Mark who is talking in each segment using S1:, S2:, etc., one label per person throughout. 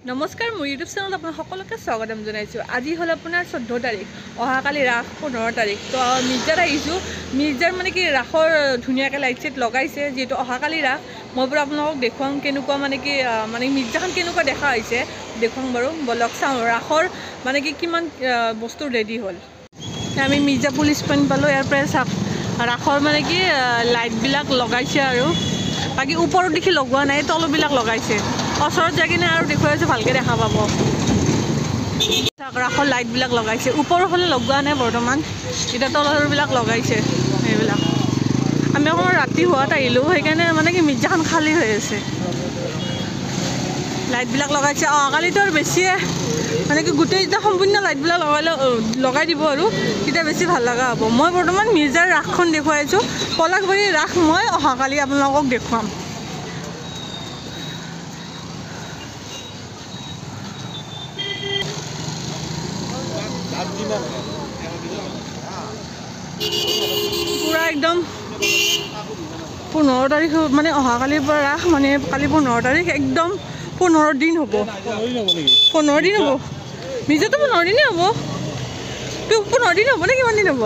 S1: নমস্কাৰ মোৰ ইউটিউব চেনেলত আপোনাক সকলোকে স্বাগতম জনাইছোঁ। আজি হ'ল আপোনাৰ 14 তাৰিখ, অহাকালি ৰাস 15 তাৰিখ। তো মিৰ্জাত আহিছোঁ। মিৰ্জাৰ মানে কি ৰাসৰ ধুনীয়াকৈ লাইট চাইট লগাইছে, যিহেতু অহাকালি ৰাস। মই বাৰু আপোনালোকক দেখুৱাম কেনেকুৱা মানে কি মিৰ্জাখন কেনেকুৱা দেখা হৈছে দেখুৱাম বাৰু। বলক চাওঁ ৰাসৰ মানে কি কিমান বস্তু ৰেডি হ'ল। আমি মিৰ্জা পুলিচ পইণ্ট পালোঁ। ইয়াৰ পৰাই চাওক ৰাসৰ মানে কি লাইটবিলাক লগাইছে আৰু বাকী ওপৰত দেখি লগোৱা নাই, তলবিলাক লগাইছে। ওচৰত যাই কিনে আৰু দেখুৱাইছে, ভালকৈ দেখা পাব। ৰাসৰ লাইটবিলাক লগাইছে, ওপৰৰ ফালে লগোৱা নাই বৰ্তমান, এতিয়া তলৰবিলাক লগাইছে। সেইবিলাক আমি অকণমান ৰাতি হোৱাত আহিলোঁ, সেইকাৰণে মানে কি মিৰ্জাখন খালী হৈ আছে। লাইটবিলাক লগাইছে। অহাকালিতো আৰু বেছিয়ে মানে কি গোটেই যেতিয়া সম্পূৰ্ণ লাইটবিলাক লগাই দিব আৰু তেতিয়া বেছি ভাল লগা হ'ব। মই বৰ্তমান মিৰ্জাৰ ৰাসখন দেখুৱাইছোঁ। পলাশবাৰীৰ ৰাস মই অহাকালি আপোনালোকক দেখুৱাম। পুৰা একদম 15 তাৰিখ মানে অহাকালিৰ পৰা ৰাস, মানে কালি 15 তাৰিখ, একদম 15 দিন হ'ব। 15 দিন হ'ব মিৰ্জাটো, 15 দিনেই হ'ব। 15 দিন হ'ব নে কিমান দিন হ'ব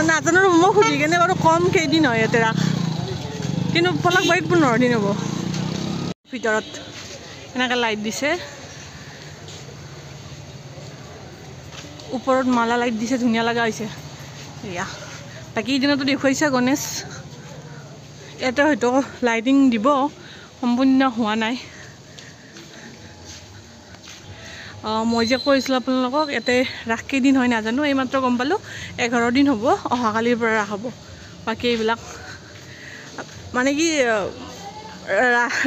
S1: নাজানো। মই সুধি কেনে বাৰু কম কেইদিন হয় ইয়াতে ৰাস, কিন্তু পলাশবাৰীত 15 দিন হ'ব। ভিতৰত এনেকৈ লাইট দিছে, ওপৰত মালা লাইট দিছে, ধুনীয়া লগা হৈছে। এয়া বাকী দিনতো দেখুৱাইছে গণেশ। ইয়াতে হয়তো লাইটিং দিব, সম্পূৰ্ণ হোৱা নাই। মই যে কৈছিলোঁ আপোনালোকক ইয়াতে ৰাস কেইদিন হয় নাজানো, এইমাত্ৰ গম পালোঁ 11 দিন হ'ব। অহাকালিৰ পৰা ৰাস হ'ব। বাকী এইবিলাক মানে কি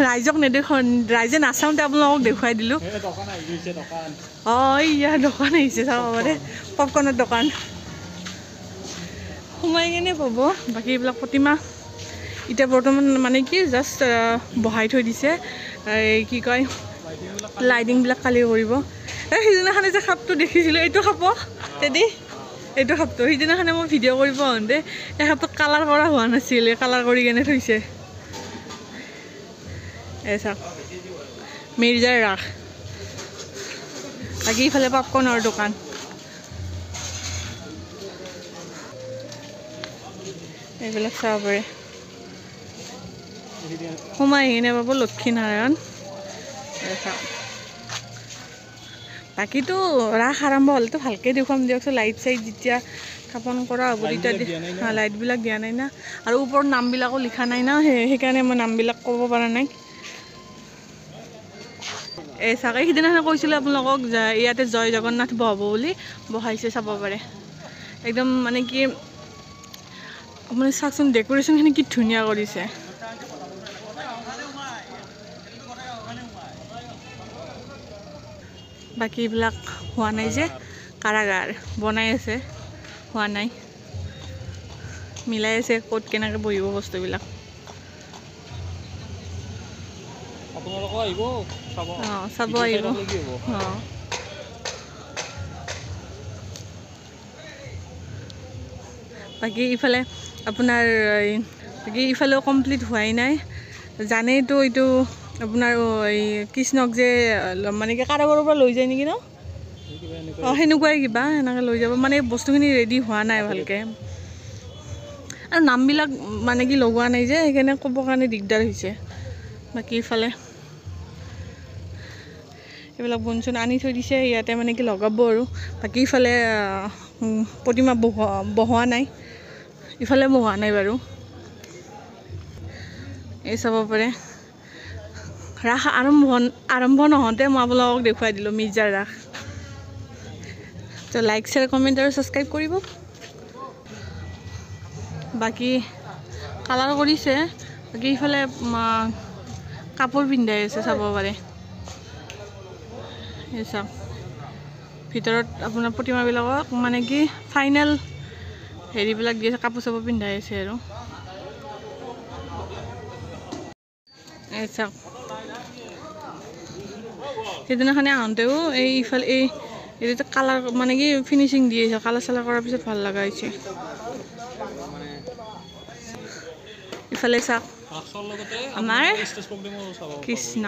S1: ৰাইজক নেদেখুৱাই, ৰাইজে নাচাওঁতে আপোনালোকক দেখুৱাই দিলোঁ। ইয়াৰ দোকান আহিছে, চাব পাৰে পপকৰ্ণৰ দোকান। সোমাই কেনে পাব। বাকী এইবিলাক প্ৰতিমা এতিয়া বৰ্তমান মানে কি জাষ্ট বহাই থৈ দিছে। এই কি কয় লাইটিংবিলাক কালি কৰিব। সিদিনাখনে যে সাপটো দেখিছিলোঁ, এইটো সাপ তেদি, এইটো সাপটো সিদিনাখনে মই ভিডিঅ' কৰিব আহোঁতে এই সাপটোক কালাৰ কৰা হোৱা নাছিল, কালাৰ কৰি কেনে থৈছে। এই চাওক মিৰ্জাৰ ৰাস। বাকী ইফালে পপকৰ্ণৰ দোকান। এইবিলাক চাব পাৰে। সোমাই কিনে পাব লক্ষীনাৰায়ণ। বাকীটো ৰাস আৰম্ভ হ'লেতো ভালকৈ দেখুৱাম দিয়কচোন। লাইট চাইট যেতিয়া স্থাপন কৰা হ'ব তেতিয়া লাইটবিলাক দিয়া নাই না, আৰু ওপৰত নামবিলাকো লিখা নাই না, সেইকাৰণে মই নামবিলাক ক'ব পৰা নাই। এই চাওক সিদিনাখনে কৈছিলোঁ আপোনালোকক যে ইয়াতে জয় জগন্নাথ বহাব বুলি, বহাইছে, চাব পাৰে। একদম মানে কি আপুনি চাওকচোন ডেক'ৰেশ্যনখিনি কি ধুনীয়া কৰিছে। বাকী এইবিলাক হোৱা নাই যে, কাৰাগাৰ বনাই আছে, হোৱা নাই, মিলাই আছে ক'ত কেনেকৈ বহিব বস্তুবিলাক। চাব আহিব। বাকী ইফালে আপোনাৰ বাকী ইফালেও কমপ্লিট হোৱাই নাই। জানেইতো এইটো আপোনাৰ এই কৃষ্ণক যে মানে কি কাৰাগাৰৰ পৰা লৈ যায় নেকি ন? সেনেকুৱাই কিবা এনেকৈ লৈ যাব, মানে বস্তুখিনি ৰেডি হোৱা নাই ভালকৈ, আৰু নামবিলাক মানে কি লগোৱা নাই যে, সেইকাৰণে ক'বৰ কাৰণে দিগদাৰ হৈছে। বাকী ইফালে এইবিলাক বন চন আনি থৈ দিছে, ইয়াতে মানে কি লগাব আৰু। বাকী ইফালে প্ৰতিমা বহোৱা নাই, ইফালে বহোৱা নাই বাৰু। এই চাব পাৰে ৰাস আৰম্ভ নহওঁতে মই আপোনালোকক দেখুৱাই দিলোঁ মিৰ্জাৰ ৰাস। তো লাইক, শ্বেয়াৰ, কমেণ্ট আৰু ছাবস্ক্ৰাইব কৰিব। বাকী কালাৰ কৰিছে। বাকী ইফালে কাপোৰ পিন্ধাই আছে, চাব পাৰে। এই চাওক ভিতৰত আপোনাৰ প্ৰতিমাবিলাকক মানে কি ফাইনেল হেৰিবিলাক দি আছে, কাপোৰ চাপোৰ পিন্ধাই আছে আৰু। এই চাওক সেইদিনাখনে আহোঁতেও এইফালে এইটো কালাৰ মানে কি ফিনিচিং দি আছে, কালাৰ চালাৰ কৰাৰ পিছত ভাল লগা হৈছে। ইফালে চাওক আমাৰ কৃষ্ণ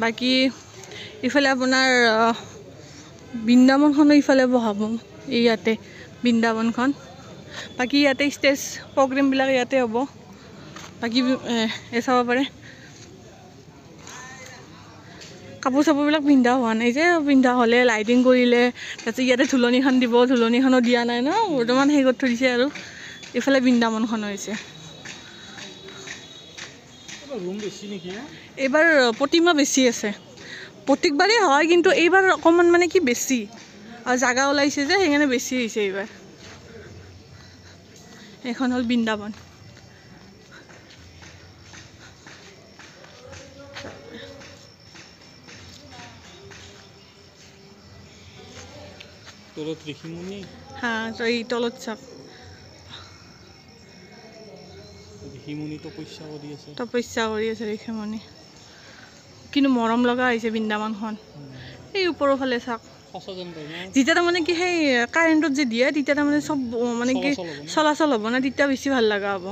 S1: বাকী ইফালে আপোনাৰ বৃন্দাবনখনো ইফালে বহাব ইয়াতে বৃন্দাবনখন বাকী ইয়াতে ষ্টেজ প্ৰগ্ৰেমবিলাক ইয়াতে হ'ব বাকী চাব পাৰে কাপোৰ চাপোৰবিলাক পিন্ধা হোৱা নাই যে পিন্ধা হ'লে লাইটিং কৰিলে তাৰপিছত ইয়াতে ধুলনিখন দিব ধুলনিখনো দিয়া নাই ন বৰ্তমান সেই কৰি থৈ দিছে আৰু ইফালে বৃন্দাবনখন হৈছে এইবাৰ প্ৰতিমা বেছি আছে প্ৰত্যেকবাৰেই হয় কিন্তু এইবাৰ অকণমান মানে কি বেছি আৰু জাগা ওলাইছে যে সেইকাৰণে বেছি হৈছে এইবাৰ এইখন হ'ল বৃন্দাবন
S2: তলত ঋষিমুনি
S1: হা তই তলত চাপ
S2: ঋষিমুনি
S1: তপস্যা কৰি আছে ঋষিমুনি কিন্তু মৰম লগা হৈছে বৃন্দাবনখন এই ওপৰৰ ফালে চাওক যেতিয়া তাৰমানে কি সেই কাৰেণ্টত যে দিয়ে তেতিয়া তাৰমানে চব মানে কি চলাচল হ'ব না তেতিয়া বেছি ভাল লগা হ'ব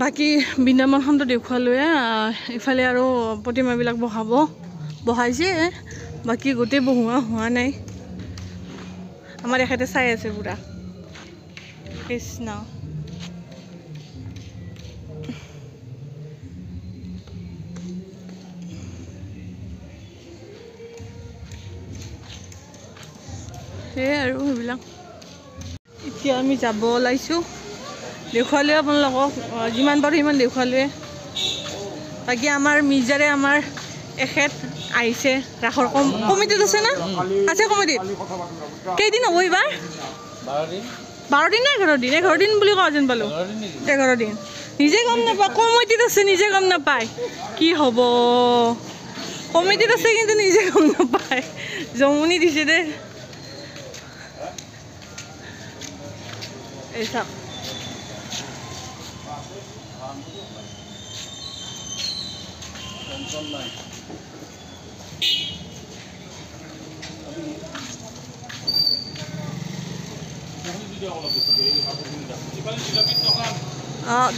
S1: বাকী বৃন্দাবনখনটো দেখুৱালোৱে ইফালে আৰু প্ৰতিমাবিলাক বহাইছে বাকী গোটেই বহোৱা হোৱা নাই আমাৰ এখেতে চাই আছে পুৰা কৃষ্ণ সেয়াই আৰু সেইবিলাক এতিয়া আমি যাব ওলাইছোঁ দেখুৱালোৱে আপোনালোকক যিমান পাৰোঁ সিমান দেখুৱালোৱে বাকী আমাৰ মিৰ্জাৰে আমাৰ এখেত আহিছে ৰাসৰ কমিটিত আছে না আছে কমিটিত কেইদিন হ'ব এইবাৰ 12 দিন নে 11 দিন বুলি কোৱা যেন পালোঁ 11 দিন নিজে গম নাপায় কমিটিত আছে নিজে গম নাপায় কি হ'ব কমিটিত আছে কিন্তু নিজে গম নাপায় জমনি দিছে দে এই চাওক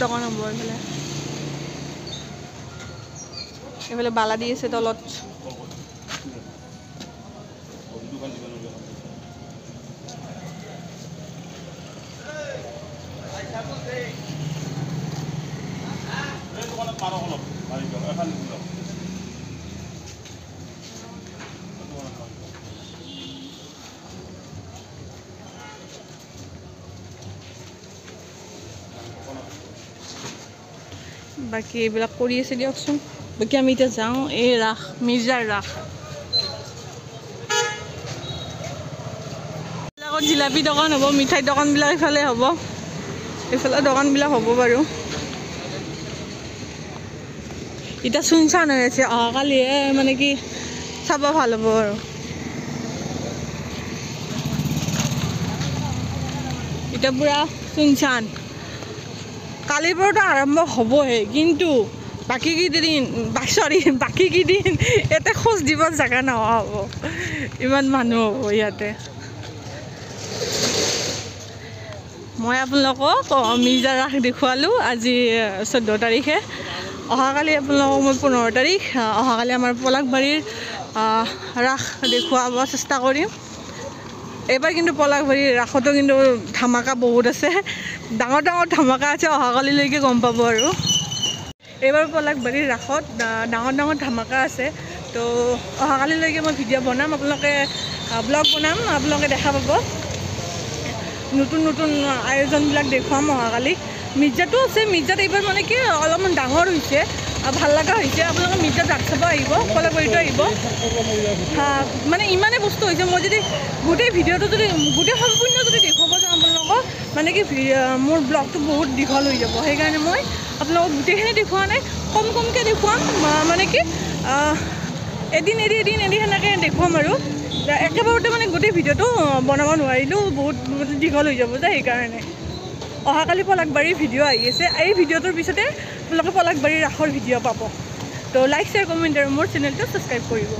S1: দোকান হ'ব এইফালে বালা দি আছে তলত বাকী এইবিলাক কৰি আছে দিয়কচোন বাকী আমি এতিয়া যাওঁ এই ৰাস মিৰ্জাৰ ৰাস এইবিলাকত জিলাপি দোকান হ'ব মিঠাই দোকানবিলাক ইফালে হ'ব এইফালে দোকানবিলাক হ'ব বাৰু এতিয়া চুনচান হৈ আছে অহাকালিহে মানে কি চাব ভাল হ'ব আৰু এতিয়া পুৰা চুনচান কালিৰ পৰাতো আৰম্ভ হ'বহে কিন্তু বাকী কেইদিন ইয়াতে খোজ দিব জেগা নোহোৱা হ'ব ইমান মানুহ হ'ব ইয়াতে মই আপোনালোকক মিৰ্জাৰ ৰাস দেখুৱালোঁ আজি 14 তাৰিখে অহাকালি আপোনালোকক মই 15 তাৰিখ অহাকালি আমাৰ পলাশবাৰীৰ ৰাস দেখুৱাব চেষ্টা কৰিম এইবাৰ কিন্তু পলাশবাৰীৰ ৰাসতো কিন্তু ধামাকা বহুত আছে ডাঙৰ ধামাকা আছে অহাকালিলৈকে গম পাব আৰু এইবাৰ পলাশবাৰীৰ ৰাসত ডাঙৰ ধামাকা আছে তো অহাকালিলৈকে মই ভিডিঅ' বনাম আপোনালোকে ব্লগ বনাম আপোনালোকে দেখা পাব নতুন আয়োজনবিলাক দেখুৱাম অহাকালি মিৰ্জাটো আছে মিৰ্জাত এইবাৰ মানে কি অলপমান ডাঙৰ হৈছে ভাল লগা হৈছে আপোনালোকে মিৰ্জাত ৰাস চাব আহিব পলাশবাৰীতো আহিব মানে ইমানেই বস্তু হৈছে মই যদি গোটেই ভিডিঅ'টো যদি গোটেই সম্পূৰ্ণ যদি দেখুৱাব যাওঁ আপোনালোকক মানে কি মোৰ ব্লগটো বহুত দীঘল হৈ যাব সেইকাৰণে মই আপোনালোকক গোটেইখিনি দেখুওৱা নাই কমকৈ দেখুৱাম মানে কি এদিন সেনেকৈ দেখুৱাম আৰু একেবাৰতে মানে গোটেই ভিডিঅ'টো বনাব নোৱাৰিলোঁ বহুত দীঘল হৈ যাব যে সেইকাৰণে অহাকালি পলাশবাৰীৰ ভিডিঅ' আহি আছে এই ভিডিঅ'টোৰ পিছতে আপোনালোকে পলাশবাৰীৰ ৰাসৰ ভিডিঅ' পাব তো লাইক শ্বেয়াৰ কমেণ্ট আৰু মোৰ চেনেলটো ছাবস্ক্ৰাইব কৰিব